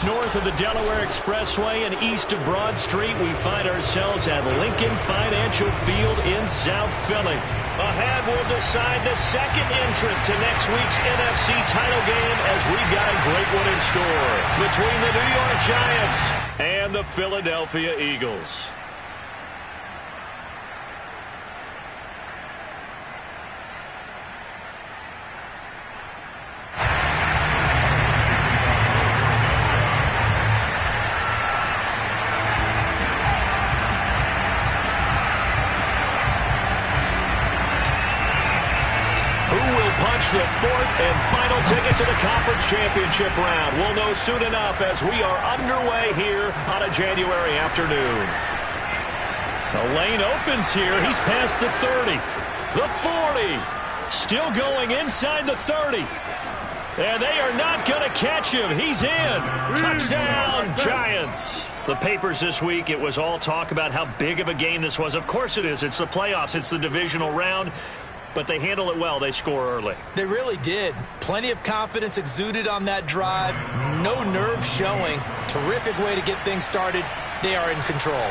north of the Delaware Expressway and east of Broad Street, we find ourselves at Lincoln Financial Field in South Philly. Ahead, we'll decide the second entrant to next week's NFC title game as we've got a great one in store between the New York Giants and the Philadelphia Eagles. The fourth and final ticket to the conference championship round. We'll know soon enough as we are underway here on a January afternoon. The lane opens here. He's past the 30, the 40, still going inside the 30. And they are not going to catch him. He's in. Touchdown, Giants. The papers this week, it was all talk about how big of a game this was. Of course it is. It's the playoffs. It's the divisional round. But they handle it well. They score early. They really did. Plenty of confidence exuded on that drive. No nerve showing. Terrific way to get things started. They are in control.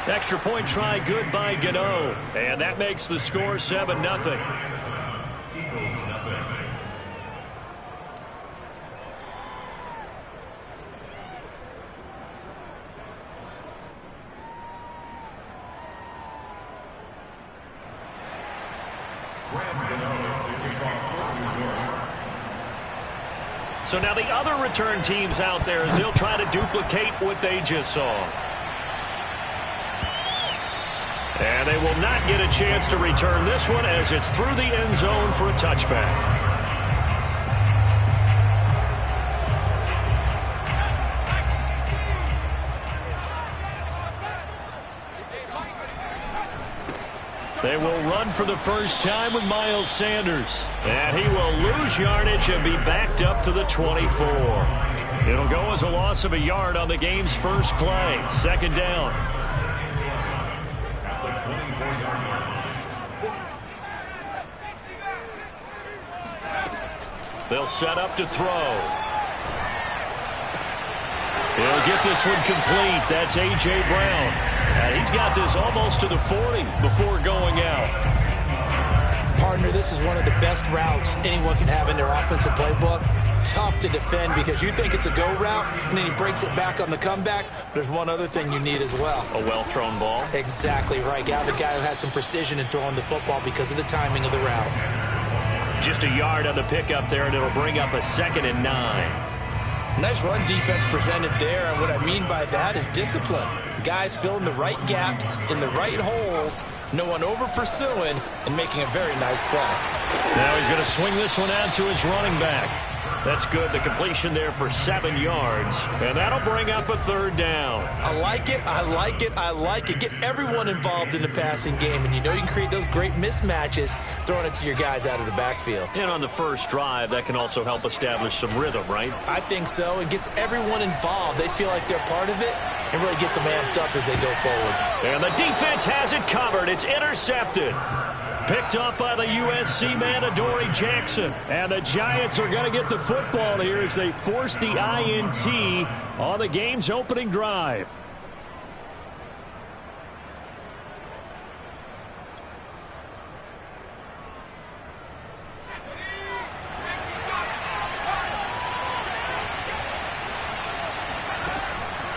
Extra point try good by Gano. And that makes the score 7-0. So now the other return teams out there as they'll try to duplicate what they just saw. And they will not get a chance to return this one as it's through the end zone for a touchback. They will run for the first time with Miles Sanders. And he will lose yardage and be backed up to the 24. It'll go as a loss of a yard on the game's first play. Second down. They'll set up to throw. He'll get this one complete. That's A.J. Brown. And he's got this almost to the 40 before going out. Partner, this is one of the best routes anyone can have in their offensive playbook. Tough to defend because you think it's a go route, and then he breaks it back on the comeback. There's one other thing you need as well. A well-thrown ball. Exactly right. You have a guy who has some precision in throwing the football because of the timing of the route. Just a yard on the pickup there, and it'll bring up a 2nd and 9. Nice run defense presented there, and what I mean by that is discipline. Guys filling the right gaps in the right holes, no one over-pursuing, and making a very nice play. Now he's going to swing this one out to his running back. That's good. The completion there for 7 yards. And that'll bring up a 3rd down. I like it. I like it. I like it. Get everyone involved in the passing game. And you know you can create those great mismatches throwing it to your guys out of the backfield. And on the first drive, that can also help establish some rhythm, right? I think so. It gets everyone involved. They feel like they're part of it and really gets them amped up as they go forward. And the defense has it covered. It's intercepted. Picked up by the USC man, Adoree Jackson. And the Giants are going to get the football here as they force the INT on the game's opening drive.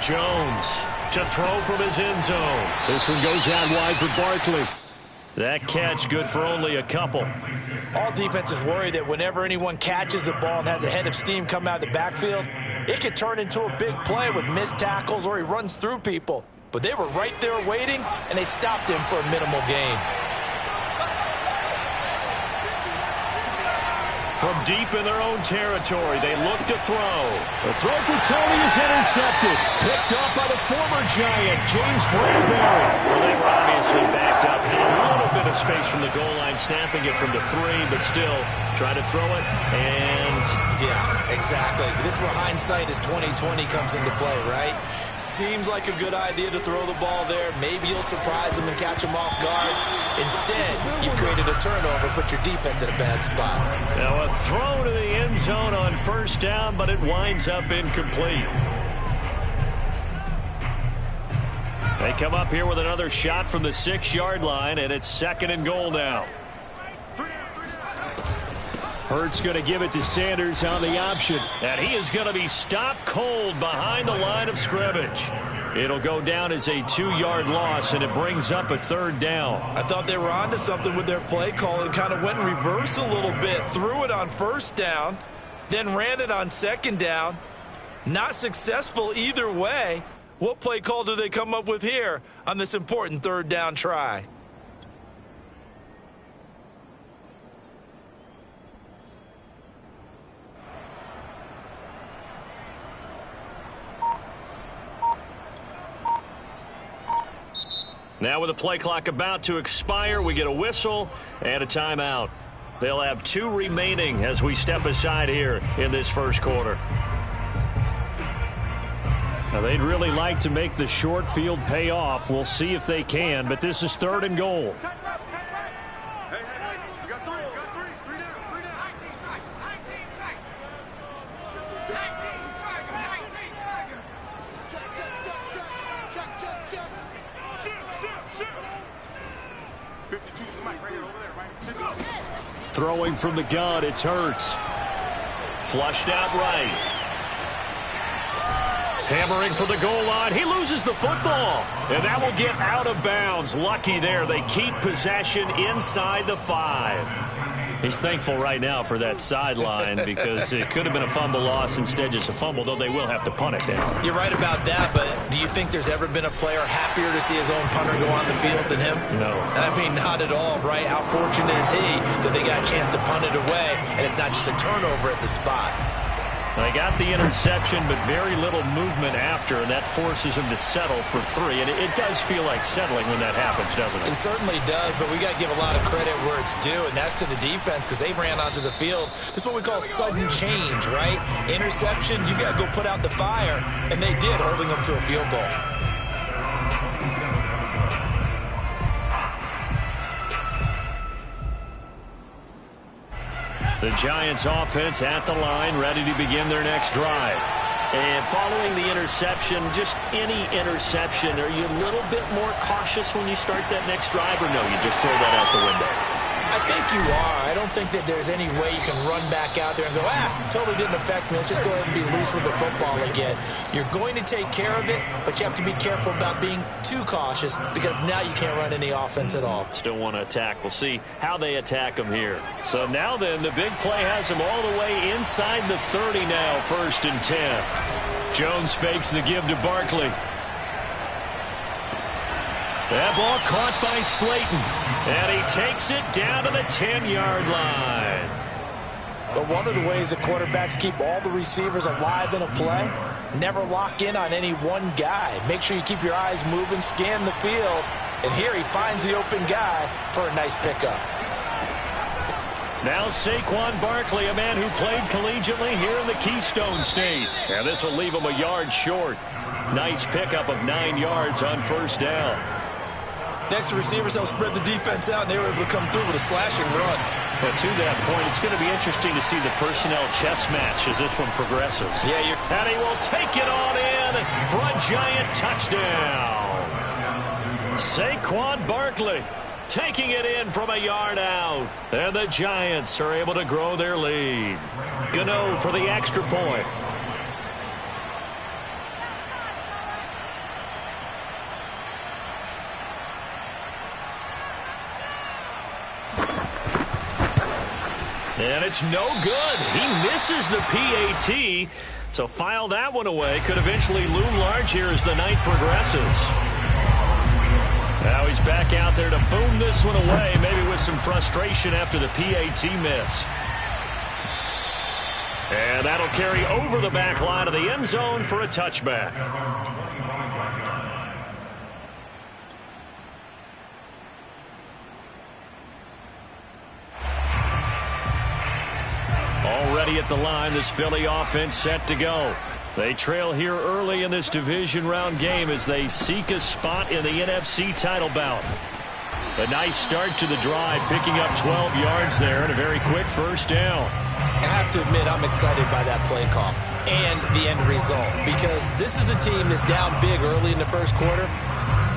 Jones to throw from his end zone. This one goes out wide for Barkley. That catch good for only a couple. All defenses worry that whenever anyone catches the ball and has a head of steam come out of the backfield, it could turn into a big play with missed tackles or he runs through people. But they were right there waiting, and they stopped him for a minimal gain. From deep in their own territory, they look to throw. The throw for Tony is intercepted. Picked up by the former Giant, James Bradbury. Well, they were obviously backed up. Had a little bit of space from the goal line, snapping it from the 3, but still try to throw it. And yeah, exactly. This is where hindsight is 20/20 comes into play, right? Seems like a good idea to throw the ball there. Maybe you'll surprise them and catch them off guard. Instead, you've created a turnover, put your defense in a bad spot. Now a throw to the end zone on first down, but it winds up incomplete. They come up here with another shot from the 6-yard line, and it's 2nd and goal now. Hurts going to give it to Sanders on the option. And he is going to be stopped cold behind the line of scrimmage. It'll go down as a 2-yard loss, and it brings up a 3rd down. I thought they were onto something with their play call and kind of went in reverse a little bit. Threw it on 1st down, then ran it on 2nd down. Not successful either way. What play call do they come up with here on this important 3rd down try? Now with the play clock about to expire, we get a whistle and a timeout. They'll have 2 remaining as we step aside here in this first quarter. Now they'd really like to make the short field pay off. We'll see if they can, but this is 3rd and goal. Throwing from the gun, it's Hurts. Flushed out right. Hammering for the goal line. He loses the football. And that will get out of bounds. Lucky there. They keep possession inside the 5. He's thankful right now for that sideline because it could have been a fumble loss, instead just a fumble, though they will have to punt it down. You're right about that, but do you think there's ever been a player happier to see his own punter go on the field than him? No. I mean, not at all, right? How fortunate is he that they got a chance to punt it away, and it's not just a turnover at the spot. They got the interception, but very little movement after, and that forces him to settle for 3. And it does feel like settling when that happens, doesn't it? It certainly does, but we got to give a lot of credit where it's due, and that's to the defense because they ran onto the field. This is what we call sudden change, right? Interception, you got to go put out the fire, and they did, holding them to a field goal. The Giants offense at the line, ready to begin their next drive. And following the interception, just any interception, are you a little bit more cautious when you start that next drive, or no, you just throw that out the window? I think you are. I don't think that there's any way you can run back out there and go, totally didn't affect me. Let's just go ahead and be loose with the football again. You're going to take care of it, but you have to be careful about being too cautious because now you can't run any offense at all. Still want to attack. We'll see how they attack them here. So now then, the big play has them all the way inside the 30 now, 1st and 10. Jones fakes the give to Barkley. That ball caught by Slayton, and he takes it down to the 10-yard line. But one of the ways that quarterbacks keep all the receivers alive in a play, never lock in on any one guy. Make sure you keep your eyes moving, scan the field, and here he finds the open guy for a nice pickup. Now Saquon Barkley, a man who played collegiately here in the Keystone State. And this will leave him a yard short. Nice pickup of 9 yards on 1st down. Next, the receivers help spread the defense out, and they were able to come through with a slashing run. But to that point, it's going to be interesting to see the personnel chess match as this one progresses. Yeah, and he will take it on in for a Giant touchdown. Saquon Barkley taking it in from a yard out. And the Giants are able to grow their lead. Gano for the extra point. And it's no good. He misses the PAT. So file that one away. Could eventually loom large here as the night progresses. Now he's back out there to boom this one away, maybe with some frustration after the PAT miss. And that'll carry over the back line of the end zone for a touchback. Already at the line, this Philly offense set to go. They trail here early in this division round game as they seek a spot in the NFC title bout. A nice start to the drive, picking up 12 yards there and a very quick first down. I have to admit, I'm excited by that play call and the end result, because this is a team that's down big early in the first quarter,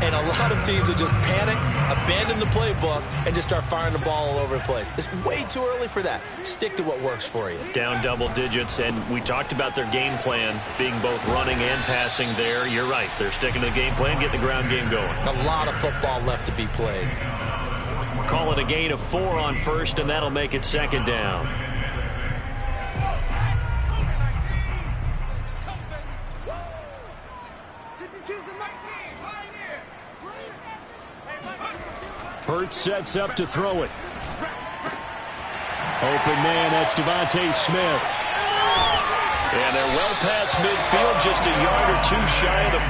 and a lot of teams will just panic, abandon the playbook, and just start firing the ball all over the place. It's way too early for that. Stick to what works for you. Down double digits, and we talked about their game plan being both running and passing there. You're right. They're sticking to the game plan, getting the ground game going. A lot of football left to be played. Call it a gain of 4 on first, and that'll make it second down. Hurts sets up to throw it. Open man, that's Devontae Smith. And they're well past midfield, just a yard or two shy of the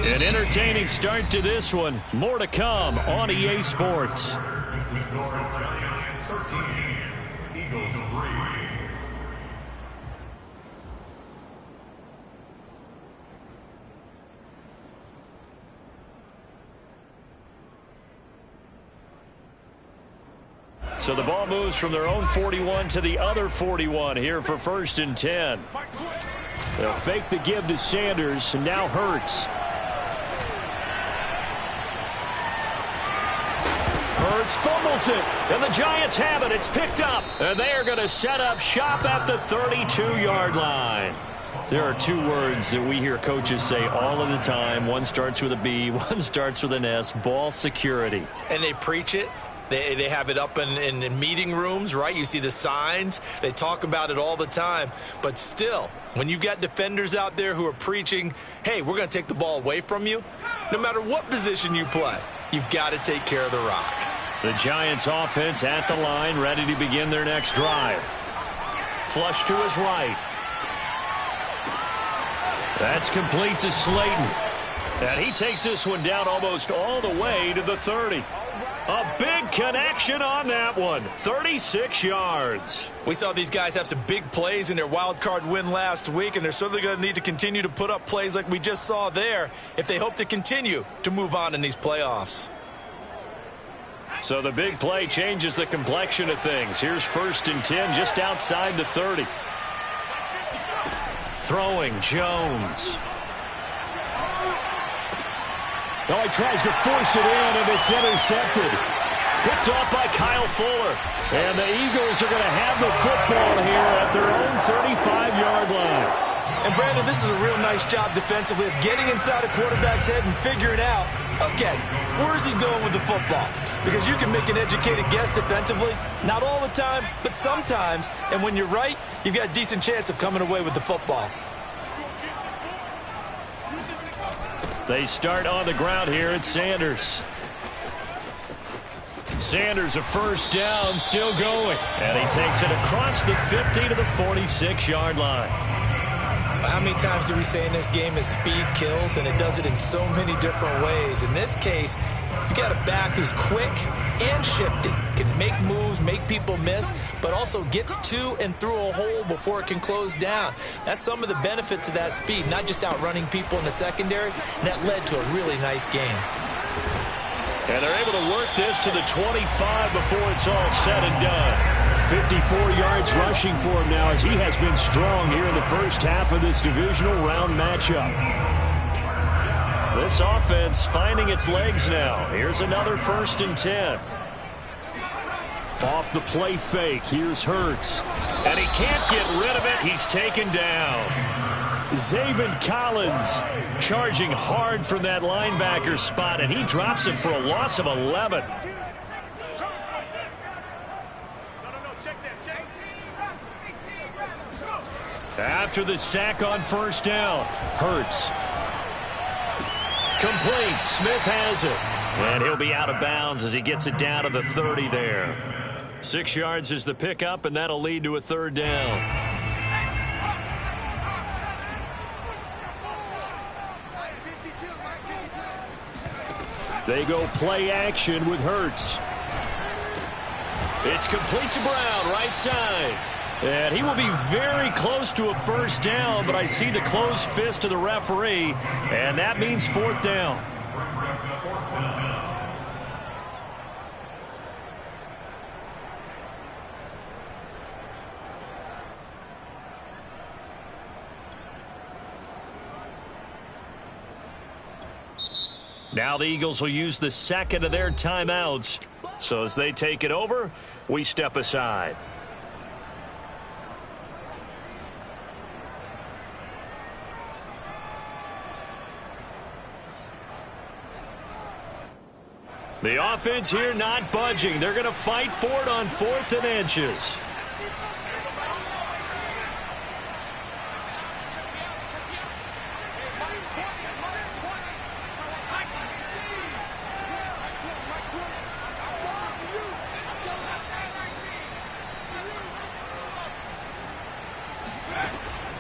40. An entertaining start to this one. More to come on EA Sports. Eagles 3. So the ball moves from their own 41 to the other 41 here for 1st and 10. They'll fake the give to Sanders, and now Hurts. Hurts fumbles it, and the Giants have it. It's picked up, and they are going to set up shop at the 32-yard line. There are 2 words that we hear coaches say all of the time. One starts with a B, one starts with an S, ball security. And they preach it. They have it up in meeting rooms, right? You see the signs. They talk about it all the time. But still, when you've got defenders out there who are preaching, hey, we're going to take the ball away from you, no matter what position you play, you've got to take care of the rock. The Giants offense at the line, ready to begin their next drive. Flush to his right. That's complete to Slayton. And he takes this one down almost all the way to the 30. A big connection on that one. 36 yards. We saw these guys have some big plays in their wild card win last week, and they're certainly going to need to continue to put up plays like we just saw there if they hope to continue to move on in these playoffs. So the big play changes the complexion of things. Here's 1st and 10 just outside the 30. Throwing Jones. Oh, he tries to force it in, and it's intercepted. Picked off by Kyle Fuller. And the Eagles are going to have the football here at their own 35-yard line. And, Brandon, this is a real nice job defensively of getting inside a quarterback's head and figuring out, okay, where is he going with the football? Because you can make an educated guess defensively. Not all the time, but sometimes. And when you're right, you've got a decent chance of coming away with the football. They start on the ground here at Sanders. Sanders a first down, still going. And he takes it across the 50 to the 46-yard line. How many times do we say in this game that speed kills, and it does it in so many different ways? In this case, you got a back who's quick and shifty, can make moves, make people miss, but also gets to and through a hole before it can close down. That's some of the benefits of that speed, not just outrunning people in the secondary, and that led to a really nice game. And they're able to work this to the 25 before it's all said and done. 54 yards rushing for him now as he has been strong here in the first half of this divisional round matchup. This offense finding its legs now. Here's another 1st and 10. Off the play fake, here's Hurts. And he can't get rid of it. He's taken down. Zaven Collins charging hard from that linebacker spot, and he drops him for a loss of 11. After the sack on first down, Hurts. Complete. Smith has it. And he'll be out of bounds as he gets it down to the 30 there. 6 yards is the pickup, and that'll lead to a 3rd down. They go play action with Hurts. It's complete to Brown, right side. And he will be very close to a first down, but I see the closed fist of the referee, and that means fourth down. Now the Eagles will use the second of their timeouts. So as they take it over, we step aside. The offense here not budging. They're going to fight for it on 4th and inches.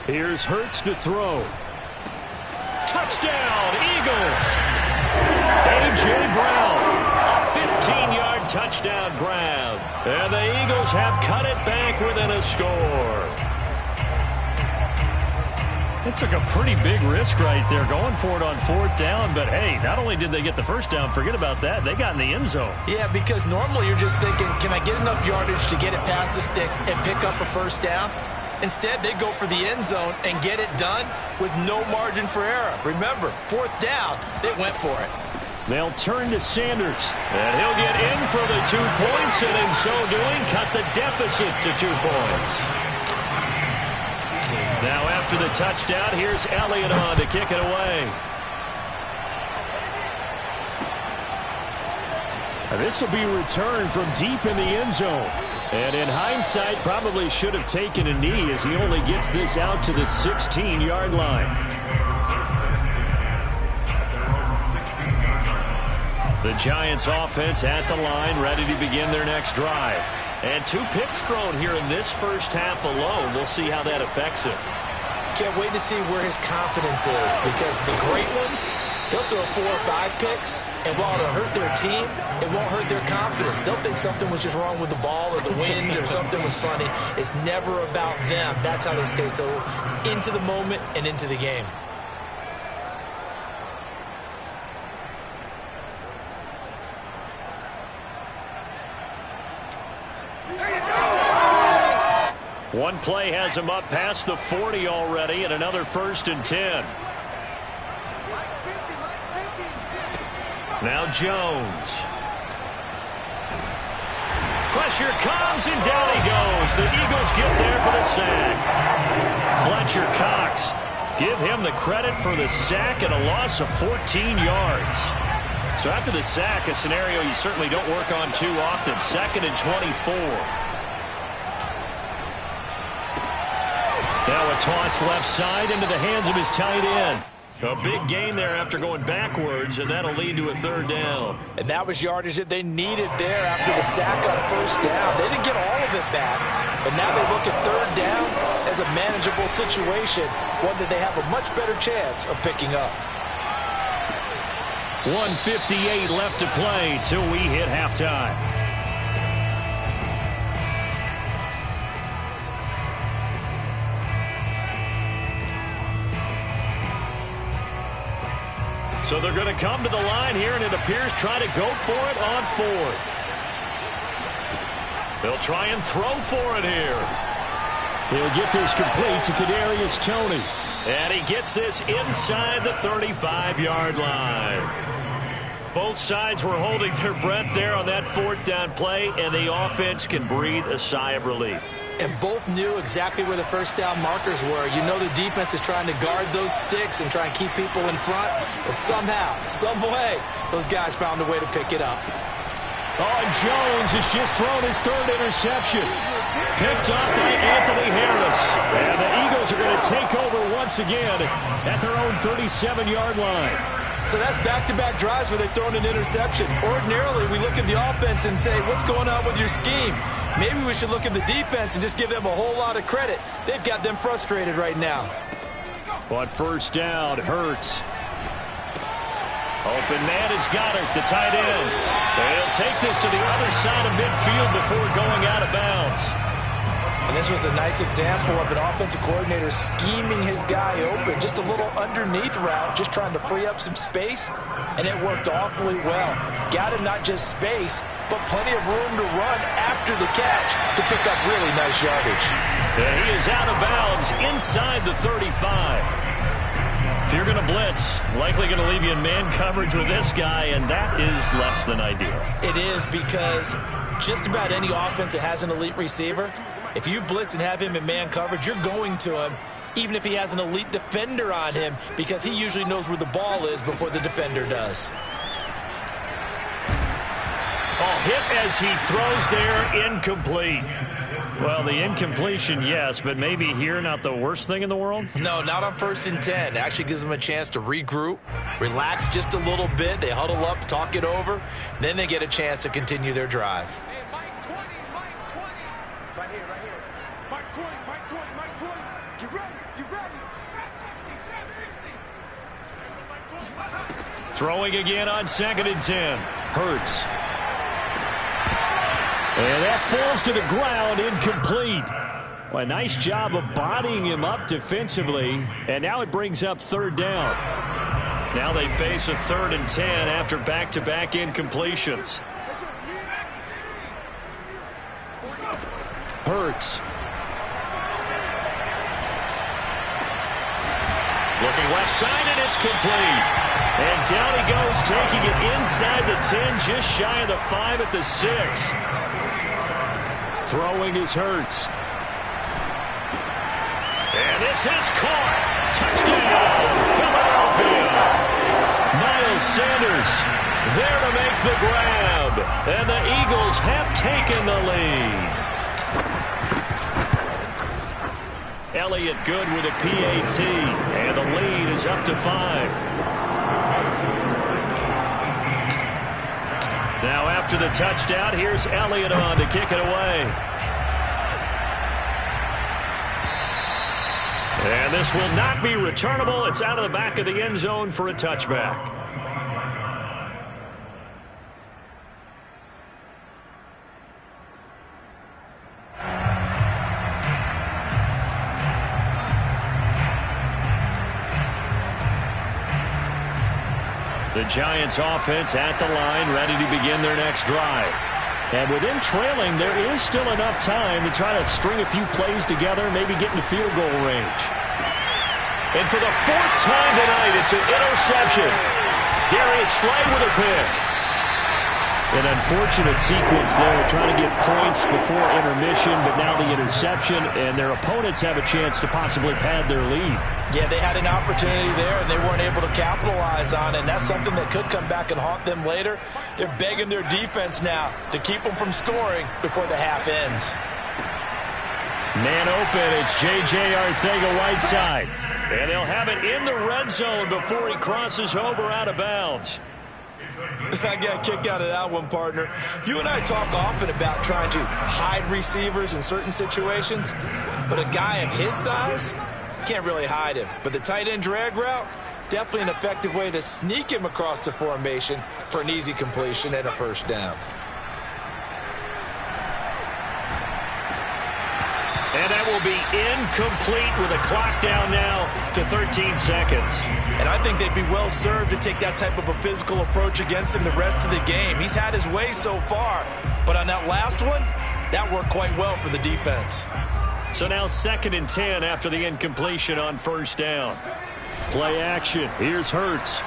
Here's Hurts to throw. Touchdown, Eagles! A.J. Brown, a 15-yard touchdown grab. And the Eagles have cut it back within a score. It took a pretty big risk right there going for it on 4th down. But, hey, not only did they get the first down, forget about that, they got in the end zone. Yeah, because normally you're just thinking, can I get enough yardage to get it past the sticks and pick up a first down? Instead, they go for the end zone and get it done with no margin for error. Remember, 4th down, they went for it. They'll turn to Sanders, and he'll get in for the 2 points, and in so doing, cut the deficit to 2 points. Now after the touchdown, here's Elliott on to kick it away. This will be returned from deep in the end zone. And in hindsight, probably should have taken a knee as he only gets this out to the 16-yard line. The Giants offense at the line, ready to begin their next drive. And 2 picks thrown here in this first half alone. We'll see how that affects him. Can't wait to see where his confidence is, because the great ones, they'll throw 4 or 5 picks, and while it'll hurt their team, it won't hurt their confidence. They'll think something was just wrong with the ball or the wind or something was funny. It's never about them. That's how they stay so into the moment and into the game. One play has him up past the 40 already, and another 1st and 10. Now Jones. Pressure comes, and down he goes. The Eagles get there for the sack. Fletcher Cox, give him the credit for the sack and a loss of 14 yards. So after the sack, a scenario you certainly don't work on too often. 2nd and 24. Now a toss left side into the hands of his tight end. A big gain there after going backwards, and that'll lead to a 3rd down. And that was yardage that they needed there after the sack on 1st down. They didn't get all of it back, but now they look at 3rd down as a manageable situation, one that they have a much better chance of picking up. 1:58 left to play till we hit halftime. So they're going to come to the line here, and it appears try to go for it on 4th. They'll try and throw for it here. He'll get this complete to Kadarius Toney. And he gets this inside the 35-yard line. Both sides were holding their breath there on that 4th down play, and the offense can breathe a sigh of relief. And both knew exactly where the 1st down markers were. You know the defense is trying to guard those sticks and try and keep people in front. But somehow, some way, those guys found a way to pick it up. Oh, and Jones has just thrown his 3rd interception. Picked up by Anthony Harris. And the Eagles are going to take over once again at their own 37-yard line. So that's back-to-back drives where they've thrown an interception. Ordinarily, we look at the offense and say, what's going on with your scheme? Maybe we should look at the defense and just give them a whole lot of credit. They've got them frustrated right now. On 1st down, Hurts. Open man is Goddard, the tight end. They'll take this to the other side of midfield before going out of bounds. And this was a nice example of an offensive coordinator scheming his guy open. Just a little underneath route, just trying to free up some space, and it worked awfully well. Got him not just space, but plenty of room to run after the catch to pick up really nice yardage. And he is out of bounds inside the 35. If you're going to blitz, likely going to leave you in man coverage with this guy, and that is less than ideal. It is, because just about any offense that has an elite receiver, if you blitz and have him in man coverage, you're going to him, even if he has an elite defender on him, because he usually knows where the ball is before the defender does. Hit as he throws there, incomplete. Well, the incompletion, yes, but maybe here not the worst thing in the world? No, not on 1st and 10. It actually gives them a chance to regroup, relax just a little bit. They huddle up, talk it over. Then they get a chance to continue their drive. Hey, Mike 20, Mike 20. Right here. Mike 20, Mike 20, Mike 20. Get ready, get ready. Trap 60. Throwing again on 2nd and 10. Hurts. And that falls to the ground, incomplete. Well, a nice job of bodying him up defensively, and now it brings up 3rd down. Now they face a 3rd and 10 after back-to-back incompletions. Hurts. Looking left side, and it's complete. And down he goes, taking it inside the 10, just shy of the 5 at the 6. Throwing is Hurts. And this is caught. Touchdown, Philadelphia. Miles Sanders there to make the grab. And the Eagles have taken the lead. Elliott good with a PAT. And the lead is up to 5. Now after the touchdown, here's Elliott on to kick it away. And this will not be returnable. It's out of the back of the end zone for a touchback. The Giants offense at the line, ready to begin their next drive. And with them trailing, there is still enough time to try to string a few plays together, maybe get in the field goal range. And for the 4th time tonight, it's an interception. Darius Slay with a pick. An unfortunate sequence there, trying to get points before intermission, but now the interception, and their opponents have a chance to possibly pad their lead. Yeah, they had an opportunity there, and they weren't able to capitalize on it, and that's something that could come back and haunt them later. They're begging their defense now to keep them from scoring before the half ends. Man open, it's J.J. Arcega-Whiteside. And they'll have it in the red zone before he crosses over out of bounds. I got a kick out of that one, partner. You and I talk often about trying to hide receivers in certain situations, but a guy of his size, can't really hide him. But the tight end drag route, definitely an effective way to sneak him across the formation for an easy completion and a 1st down. And that will be incomplete with a clock down now to 13 seconds. And I think they'd be well served to take that type of a physical approach against him the rest of the game. He's had his way so far, but on that last one, that worked quite well for the defense. So now 2nd and 10 after the incompletion on 1st down. Play action. Here's Hurts.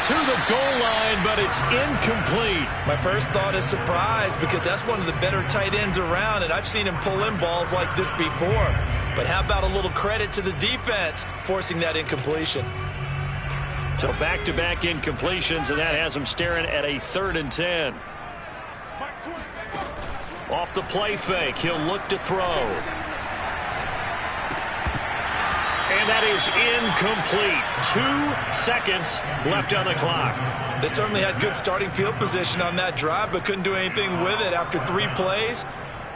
To the goal line, but it's incomplete. My first thought is surprise, because that's one of the better tight ends around, and I've seen him pull in balls like this before. But how about a little credit to the defense forcing that incompletion? So back-to-back incompletions, and that has him staring at a 3rd and 10. Off the play fake, he'll look to throw. And that is incomplete. 2 seconds left on the clock. They certainly had good starting field position on that drive, but couldn't do anything with it after 3 plays.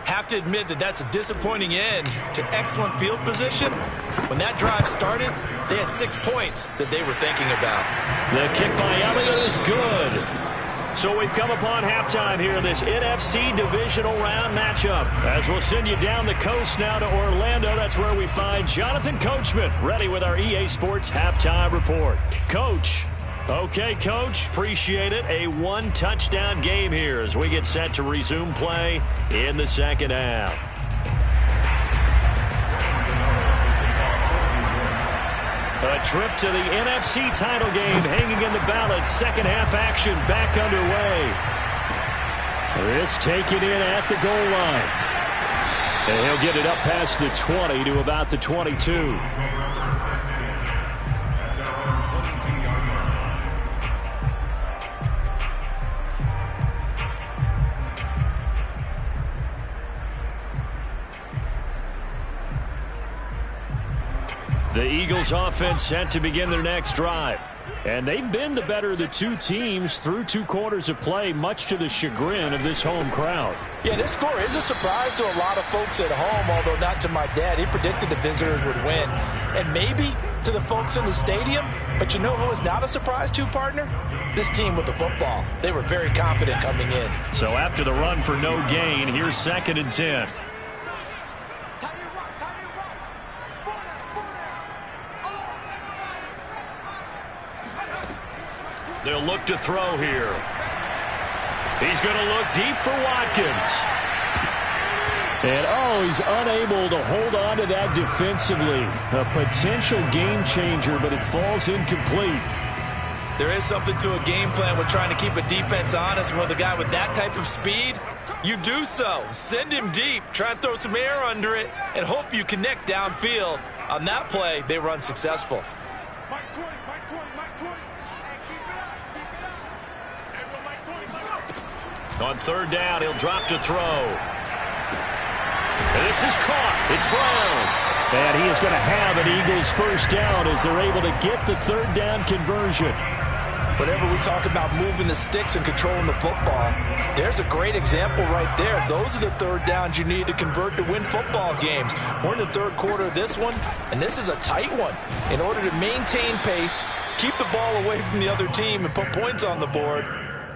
Have to admit that that's a disappointing end to excellent field position. When that drive started, they had 6 points that they were thinking about. The kick by Elliott is good. So we've come upon halftime here in this NFC Divisional Round matchup. As we'll send you down the coast now to Orlando, that's where we find Jonathan Coachman ready with our EA Sports Halftime Report. Coach. Okay, Coach, appreciate it. A one-touchdown game here as we get set to resume play in the second half. A trip to the NFC title game hanging in the balance. Second half action back underway. This taken in at the goal line. And he'll get it up past the 20 to about the 22. The Eagles offense set to begin their next drive. And they've been the better of the two teams through 2 quarters of play, much to the chagrin of this home crowd. Yeah, this score is a surprise to a lot of folks at home, although not to my dad. He predicted the visitors would win. And maybe to the folks in the stadium. But you know who is not a surprise to, partner? This team with the football. They were very confident coming in. So after the run for no gain, here's 2nd and 10. They'll look to throw here. He's going to look deep for Watkins. And, he's unable to hold on to that defensively. A potential game changer, but it falls incomplete. There is something to a game plan with trying to keep a defense honest. With a guy with that type of speed, you do so. Send him deep, try and throw some air under it, and hope you connect downfield. On that play, they run successful. On 3rd down, he'll drop to throw. And this is caught. It's Brown. And he is going to have an Eagles first down as they're able to get the 3rd down conversion. Whenever we talk about moving the sticks and controlling the football, there's a great example right there. Those are the 3rd downs you need to convert to win football games. We're in the 3rd quarter of this one, and this is a tight one. In order to maintain pace, keep the ball away from the other team, and put points on the board,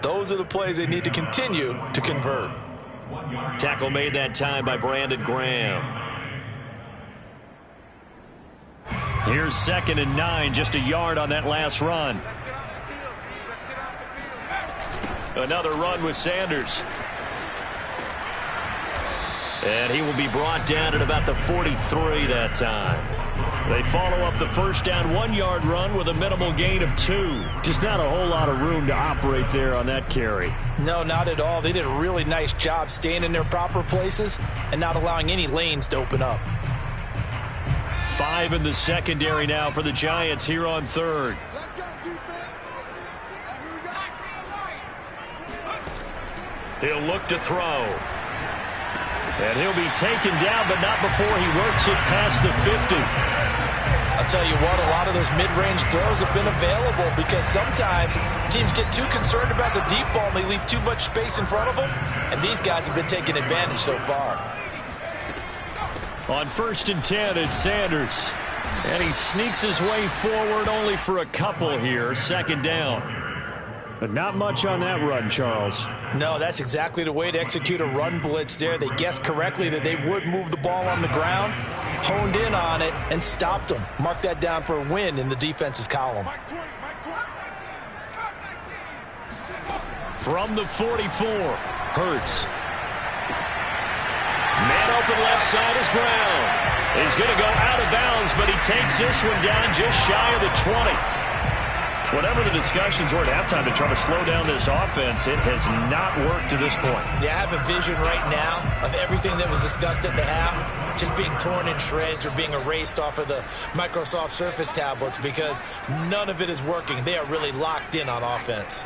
those are the plays they need to continue to convert. Tackle made that time by Brandon Graham. Here's 2nd and 9, just a yard on that last run. Another run with Sanders. And he will be brought down at about the 43 that time. They follow up the first down 1-yard run with a minimal gain of 2. Just not a whole lot of room to operate there on that carry. No, not at all. They did a really nice job staying in their proper places and not allowing any lanes to open up. 5 in the secondary now for the Giants here on 3rd. He'll look to throw. And he'll be taken down, but not before he works it past the 50. I'll tell you what, a lot of those mid-range throws have been available because sometimes teams get too concerned about the deep ball and they leave too much space in front of them, and these guys have been taking advantage so far. On 1st and 10, it's Sanders. And he sneaks his way forward only for a couple here. 2nd down. But not much on that run, Charles. No, that's exactly the way to execute a run blitz there. They guessed correctly that they would move the ball on the ground, honed in on it, and stopped them. Mark that down for a win in the defense's column. From the 44, Hurts. Man open left side is Brown. He's going to go out of bounds, but he takes this one down just shy of the 20. Whatever the discussions were at halftime to try to slow down this offense, it has not worked to this point. Yeah, I have a vision right now of everything that was discussed at the half just being torn in shreds or being erased off of the Microsoft Surface tablets because none of it is working. They are really locked in on offense.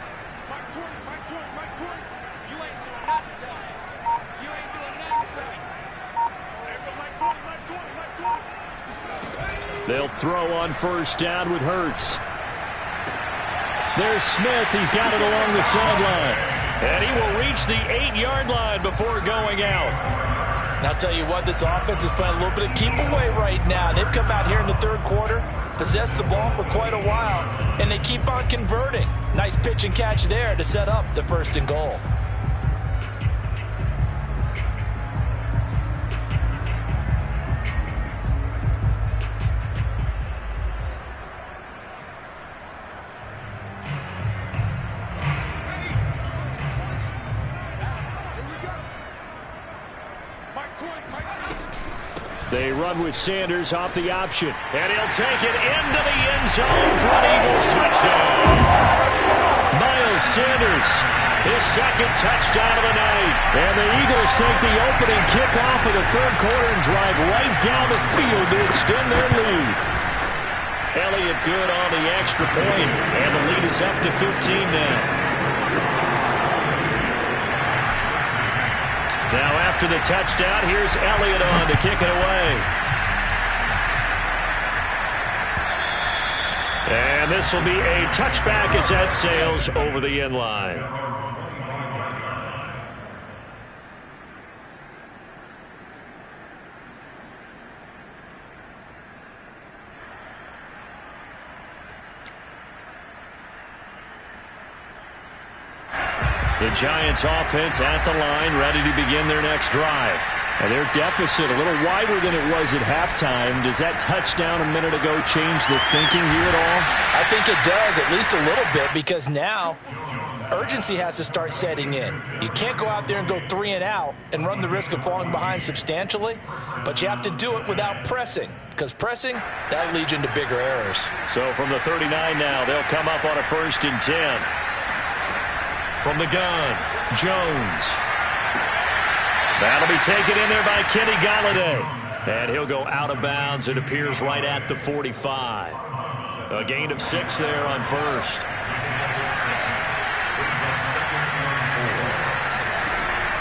They'll throw on 1st down with Hurts. There's Smith. He's got it along the sideline. And he will reach the 8-yard line before going out. And I'll tell you what, this offense is playing a little bit of keep away right now. They've come out here in the third quarter, possessed the ball for quite a while, and they keep on converting. Nice pitch and catch there to set up the 1st and goal. They run with Sanders off the option. And he'll take it into the end zone for an Eagles touchdown. Miles Sanders, his 2nd touchdown of the night. And the Eagles take the opening kickoff of the third quarter and drive right down the field to extend their lead. Elliott good on the extra point, and the lead is up to 15 now. Now after the touchdown, here's Elliott on to kick it away. And this will be a touchback as that sails over the end line. The Giants offense at the line, ready to begin their next drive. And their deficit a little wider than it was at halftime. Does that touchdown a minute ago change the thinking here at all? I think it does, at least a little bit, because now urgency has to start setting in. You can't go out there and go 3 and out and run the risk of falling behind substantially, but you have to do it without pressing, because pressing, that'll lead you into bigger errors. So from the 39 now, they'll come up on a 1st and 10. From the gun, Jones. That'll be taken in there by Kenny Gauntlet. And he'll go out of bounds. It appears right at the 45. A gain of 6 there on 1st.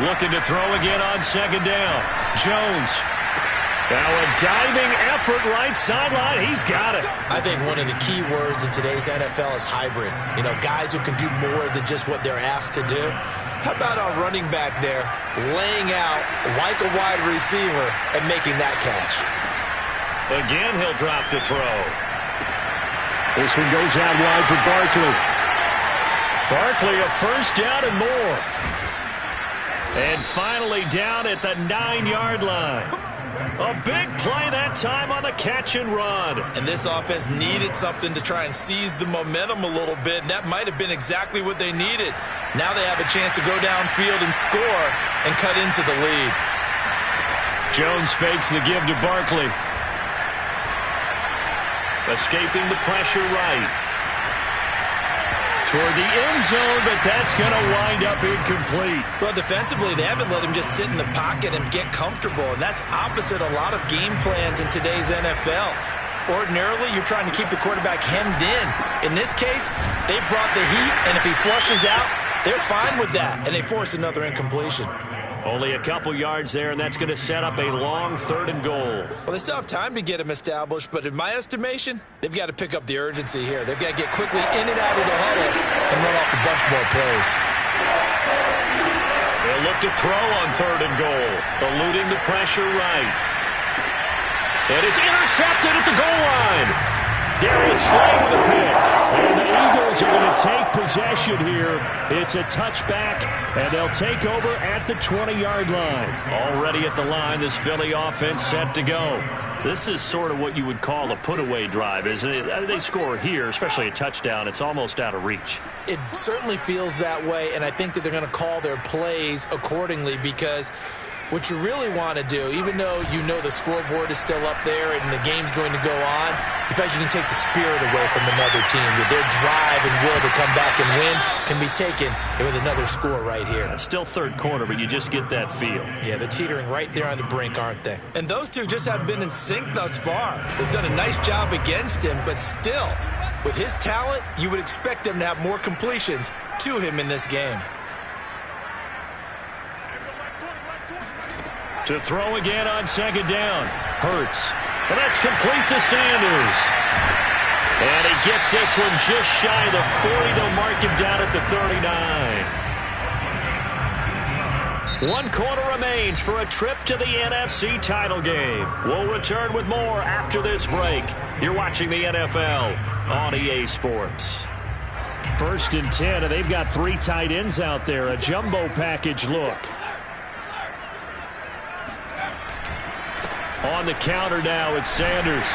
Looking to throw again on 2nd down. Jones. Now a diving effort right sideline. He's got it. I think one of the key words in today's NFL is hybrid. You know, guys who can do more than just what they're asked to do. How about our running back there laying out like a wide receiver and making that catch? Again, he'll drop to throw. This one goes out wide for Barkley. Barkley a 1st down and more. And finally down at the 9-yard line. A big play that time on the catch and run. And this offense needed something to try and seize the momentum a little bit, and that might have been exactly what they needed. Now they have a chance to go downfield and score and cut into the lead. Jones fakes the give to Barkley. Escaping the pressure right. Toward the end zone, but that's going to wind up incomplete. Well, defensively, they haven't let him just sit in the pocket and get comfortable, and that's opposite a lot of game plans in today's NFL. Ordinarily, you're trying to keep the quarterback hemmed in. In this case, they brought the heat, and if he flushes out, they're fine with that, and they force another incompletion. Only a couple yards there, and that's going to set up a long 3rd and goal. Well, they still have time to get him established, but in my estimation, they've got to pick up the urgency here. They've got to get quickly in and out of the huddle and run off a bunch more plays. They'll look to throw on 3rd and goal, eluding the pressure right. And it's intercepted at the goal line. Darius Slay with the pick. And the Eagles are going to take possession here. It's a touchback, and they'll take over at the 20-yard line. Already at the line, this Philly offense set to go. This is sort of what you would call a put-away drive, isn't it? I mean, they score here, especially a touchdown. It's almost out of reach. It certainly feels that way, and I think that they're going to call their plays accordingly, because what you really want to do, even though you know the scoreboard is still up there and the game's going to go on, in fact, you can take the spirit away from another team. That their drive and will to come back and win can be taken with another score right here. Still 3rd quarter, but you just get that feel. Yeah, they're teetering right there on the brink, aren't they? And those two just haven't been in sync thus far. They've done a nice job against him, but still, with his talent, you would expect them to have more completions to him in this game. To throw again on 2nd down. Hurts. And that's complete to Sanders. And he gets this one just shy of the 40. They'll mark him down at the 39. 1 quarter remains for a trip to the NFC title game. We'll return with more after this break. You're watching the NFL on EA Sports. 1st and 10, and they've got 3 tight ends out there. A jumbo package look. On the counter now, it's Sanders.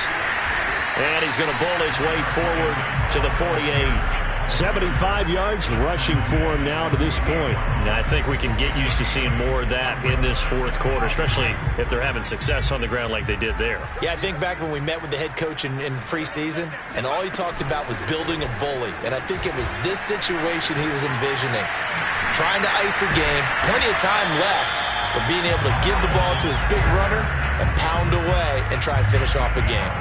And he's going to bowl his way forward to the 48. 75 yards rushing for him now to this point. Now, I think we can get used to seeing more of that in this 4th quarter, especially if they're having success on the ground like they did there. Yeah, I think back when we met with the head coach in preseason, and all he talked about was building a bully. And I think it was this situation he was envisioning. Trying to ice a game, plenty of time left, but being able to give the ball to his big runner and pound away and try and finish off a game.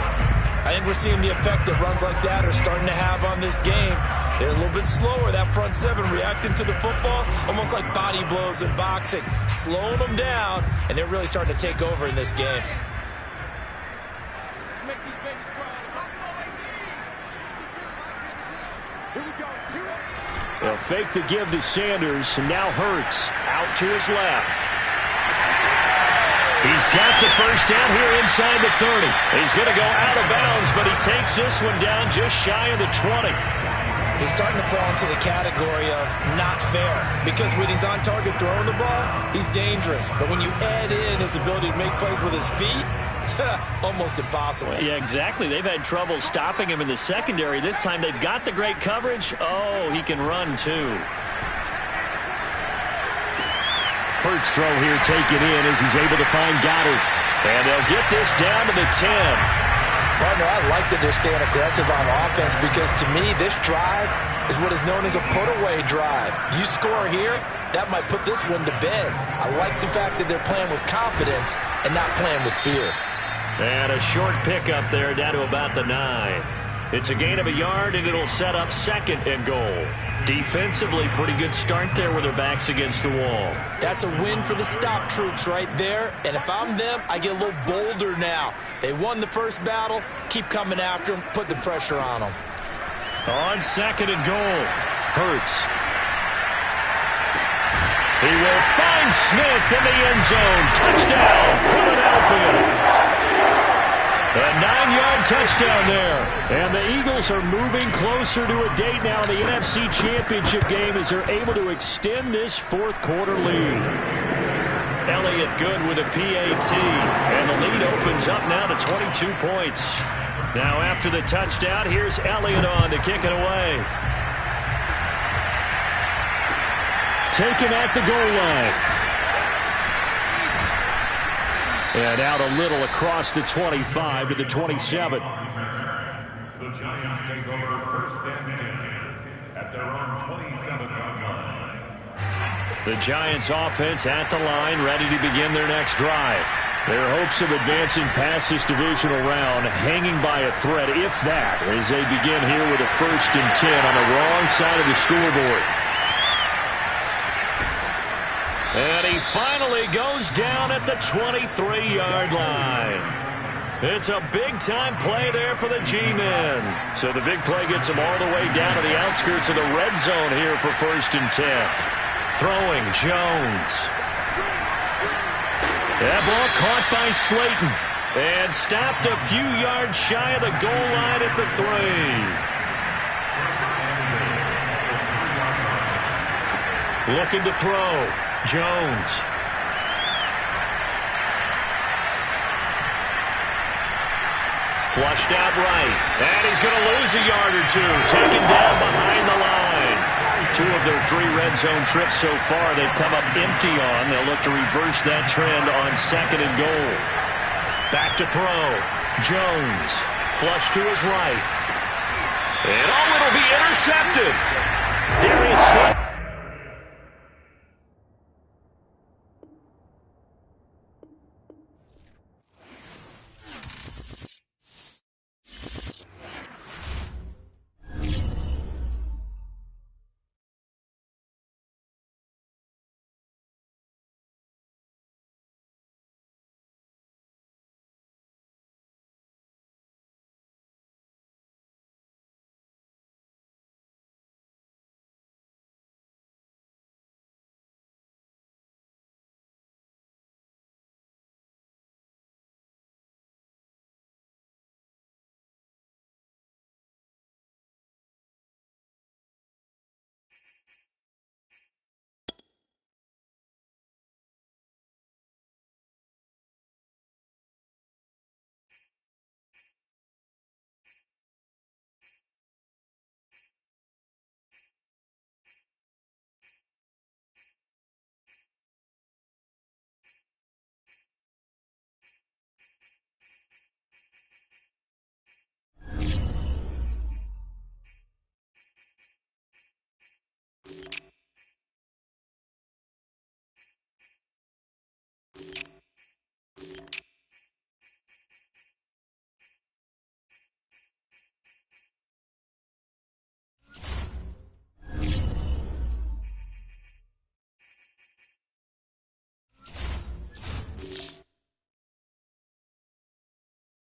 I think we're seeing the effect that runs like that are starting to have on this game. They're a little bit slower, that front 7 reacting to the football, almost like body blows in boxing, slowing them down, and they're really starting to take over in this game. Let's make these babies cry. Here we go. They'll fake the give to Sanders, and now Hurts out to his left. He's got the first down here inside the 30. He's going to go out of bounds, but he takes this one down just shy of the 20. He's starting to fall into the category of not fair, because when he's on target throwing the ball, he's dangerous. But when you add in his ability to make plays with his feet, almost impossible. Yeah, exactly. They've had trouble stopping him in the secondary. This time they've got the great coverage. Oh, he can run too. Hurts throw here taken in as he's able to find Goddard. And they'll get this down to the 10. Partner, I like that they're staying aggressive on offense, because to me, this drive is what is known as a put-away drive. You score here, that might put this one to bed. I like the fact that they're playing with confidence and not playing with fear. And a short pickup there down to about the 9. It's a gain of a yard, and it'll set up 2nd and goal. Defensively, pretty good start there with their backs against the wall. That's a win for the stop troops right there. And if I'm them, I get a little bolder now. They won the first battle. Keep coming after them. Put the pressure on them. On 2nd and goal, Hurts. He will find Smith in the end zone. Touchdown, Philadelphia. A 9-yard touchdown there. And the Eagles are moving closer to a date now in the NFC Championship game as they're able to extend this 4th quarter lead. Elliott good with a PAT. And the lead opens up now to 22 points. Now after the touchdown, here's Elliott on to kick it away. Taken at the goal line. And out a little across the 25 to the 27. The Giants take over 1st and 10 at their own 27-yard line. The Giants offense at the line, ready to begin their next drive. Their hopes of advancing past this divisional round hanging by a thread, if that, as they begin here with a 1st and 10 on the wrong side of the scoreboard. And he finally goes down at the 23-yard line. It's a big-time play there for the G-men. So the big play gets them all the way down to the outskirts of the red zone here for 1st and 10. Throwing, Jones. That ball caught by Slayton. And stopped a few yards shy of the goal line at the 3. Looking to throw. Jones. Flushed out right. And he's going to lose a yard or 2. Taken down behind the line. 2 of their 3 red zone trips so far they've come up empty on. They'll look to reverse that trend on 2nd and goal. Back to throw. Jones. Flush to his right. And it'll be intercepted. Darius Slay.